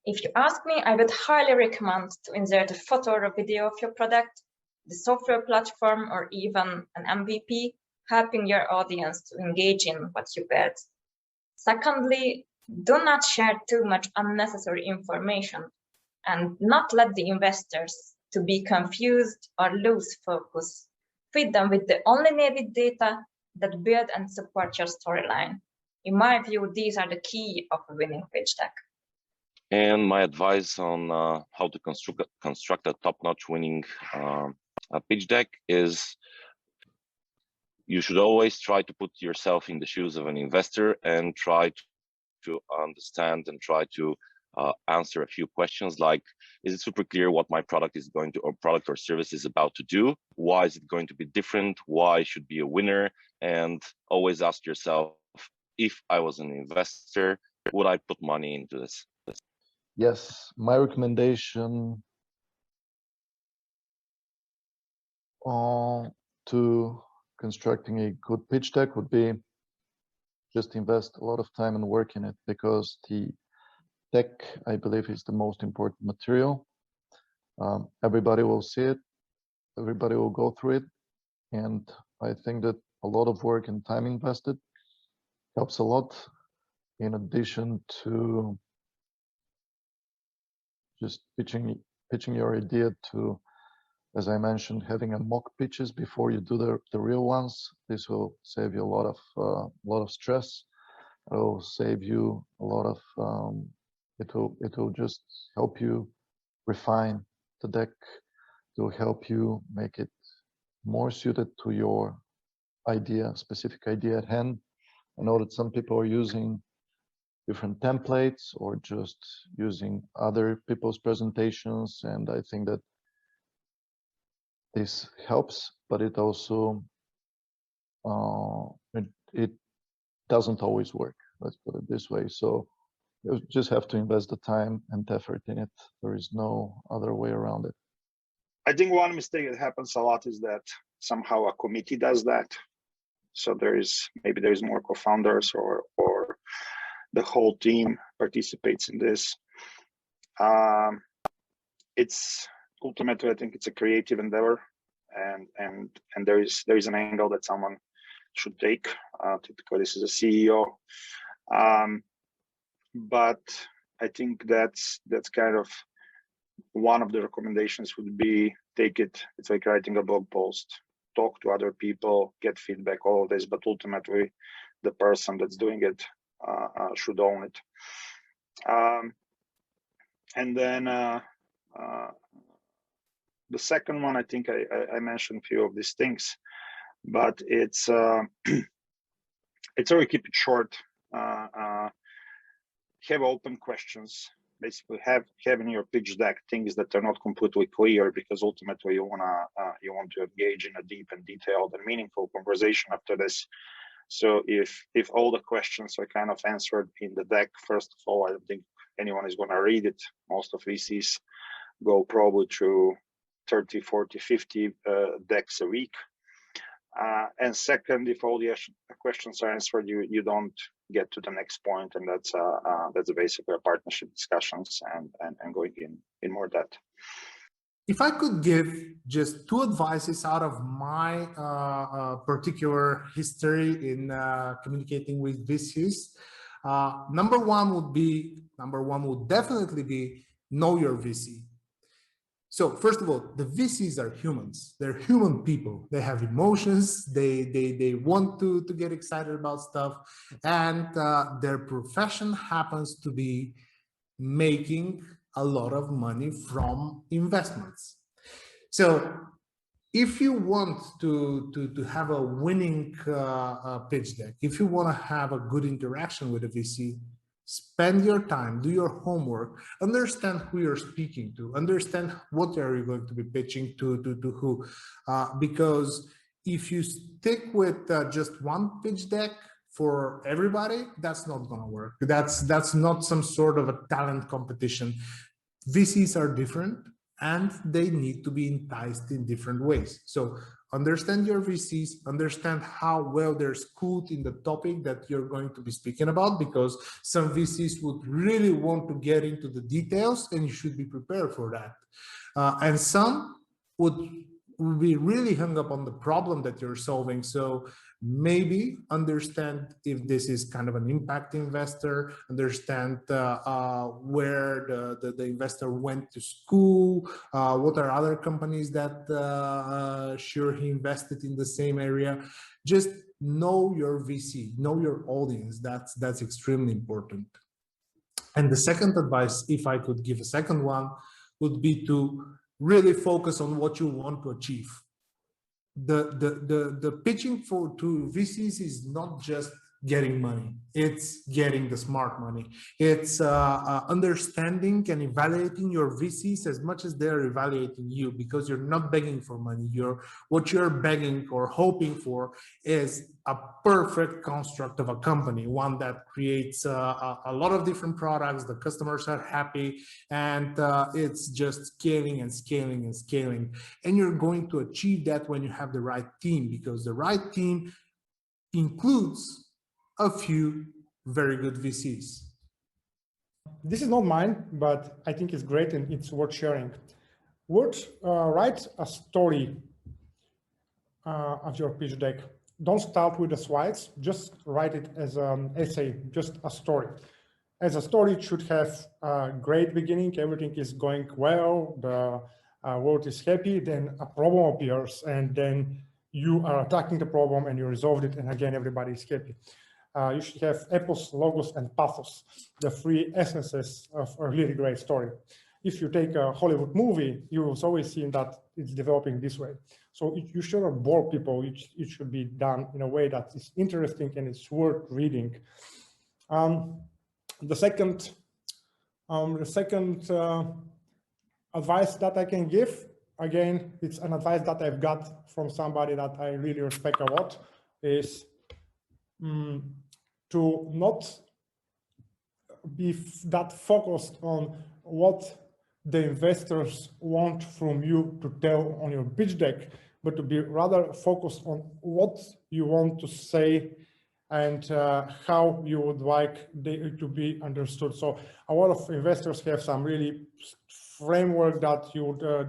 If you ask me, I would highly recommend to insert a photo or a video of your product, the software platform, or even an MVP, helping your audience to engage in what you build. Secondly, do not share too much unnecessary information and not let the investors to be confused or lose focus. Feed them with the only needed data that build and support your storyline. In my view, these are the key of a winning pitch deck. And my advice on how to construct a top-notch winning pitch deck is you should always try to put yourself in the shoes of an investor and try to understand and try to answer a few questions like, is it super clear what my product is going to, or product or service is about to do? Why is it going to be different? Why should it be a winner? And always ask yourself, if I was an investor, would I put money into this? Yes, my recommendation to constructing a good pitch deck would be just invest a lot of time and work in it, because the deck, I believe, is the most important material. Everybody will see it, everybody will go through it, and I think that a lot of work and time invested helps a lot, in addition to just pitching your idea to, as I mentioned, having a mock pitches before you do the real ones. This will save you a lot of stress. It will save you a lot of it will just help you refine the deck. It will help you make it more suited to your idea, specific idea at hand. I know that some people are using different templates or just using other people's presentations, and I think that this helps, but it also it doesn't always work, let's put it this way. So you just have to invest the time and effort in it. There is no other way around it. I think one mistake that happens a lot is that somehow a committee does that. So maybe there's more co-founders or the whole team participates in this. It's ultimately, I think it's a creative endeavor, and there is an angle that someone should take. Typically, this is a CEO, but I think that's kind of one of the recommendations would be take it. It's like writing a blog post, talk to other people, get feedback, all of this, but ultimately, the person that's doing it should own it. And then the second one, I think I mentioned a few of these things, but it's already keep it short. Have open questions. Basically, have in your pitch deck things that are not completely clear, because ultimately you want to engage in a deep and detailed and meaningful conversation after this. So if all the questions are kind of answered in the deck, first of all, I don't think anyone is going to read it. Most of VCs go probably through 30, 40, 50 decks a week. And second, if all the questions are answered, you don't get to the next point, and that's basically a partnership discussions and going in more depth. If I could give just two advices out of my particular history in communicating with VCs, number one would definitely be know your VC. So first of all, the VCs are humans. They're human people. They have emotions. They want to get excited about stuff, and their profession happens to be making a lot of money from investments. So if you want to have a winning pitch deck, if you want to have a good interaction with a VC, spend your time, do your homework, understand who you're speaking to, understand what are you going to be pitching to who, because if you stick with just one pitch deck for everybody, that's not going to work. That's not some sort of a talent competition. VCs are different, and they need to be enticed in different ways. So understand your VCs, understand how well they're schooled in the topic that you're going to be speaking about, because some VCs would really want to get into the details and you should be prepared for that. And some would be really hung up on the problem that you're solving. So maybe understand if this is kind of an impact investor, understand where the investor went to school, what are other companies that sure he invested in the same area. Just know your VC, know your audience. That's extremely important. And the second advice, if I could give a second one, would be to really focus on what you want to achieve. The pitching to VCs is not just getting money, it's getting the smart money. It's understanding and evaluating your VCs as much as they're evaluating you, because you're not begging for money. What you're begging or hoping for is a perfect construct of a company, one that creates a lot of different products, the customers are happy, and it's just scaling and scaling and scaling. And you're going to achieve that when you have the right team, because the right team includes a few very good VCs. This is not mine, but I think it's great and it's worth sharing. Write a story of your pitch deck. Don't start with the slides, just write it as an essay, just a story. As a story, it should have a great beginning, everything is going well, the world is happy, then a problem appears, and then you are attacking the problem and you resolved it, and again, everybody is happy. You should have epos, logos, and pathos, the three essences of a really great story. If you take a Hollywood movie, you will always see that it's developing this way. So you shouldn't bore people. It should be done in a way that is interesting and it's worth reading. The second advice that I can give, again, it's an advice that I've got from somebody that I really respect a lot, is to not be that focused on what the investors want from you to tell on your pitch deck, but to be rather focused on what you want to say and how you would like it to be understood. So a lot of investors have some really framework that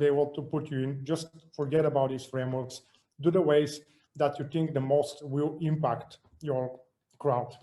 they want to put you in. Just forget about these frameworks. Do the ways that you think the most will impact your crowd.